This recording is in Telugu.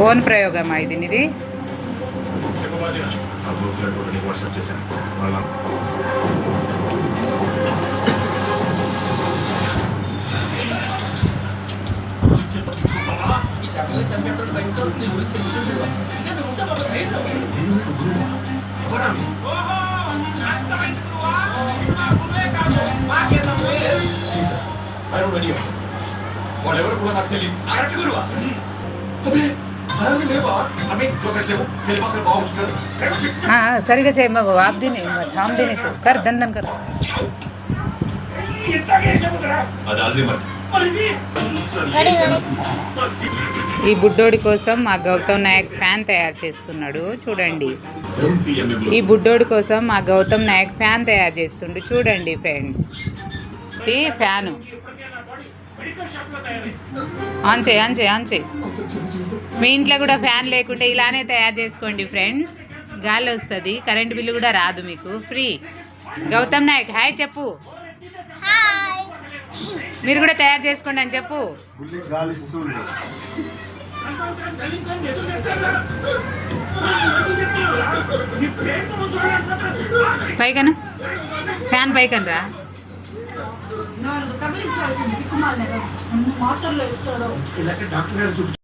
ఓన్ ప్రయోగమా ఇది నీది? వాళ్ళెవరు కూడా నాకు తెలియదు. అరటి గురువా? సరిగా చేయి మా బాబు దీని థామ్ దీని కర్ దందన్ కర్. ఈ బుడ్డోడి కోసం మా గౌతమ్ నాయక్ ఫ్యాన్ తయారు చేస్తున్నాడు చూడండి. ఈ బుడ్డోడి కోసం మా గౌతమ్ నాయక్ ఫ్యాన్ తయారు చేస్తుండు చూడండి ఫ్రెండ్స్. ఫ్యాను ఆన్ చేయి ఆన్ చేయి ఆన్ చేయి. మీ ఇంట్లో కూడా ఫ్యాన్ లేకుంటే ఇలానే తయారు చేసుకోండి ఫ్రెండ్స్. గాలి వస్తుంది, కరెంట్ బిల్లు కూడా రాదు మీకు, ఫ్రీ. గౌతమ్ నాయక్ హాయ్ చెప్పు. మీరు కూడా తయారు చేసుకోండి అని చెప్పు. పైకనా ఫ్యాన్ పైకనరా. మాటల్లో ఇస్తాడు.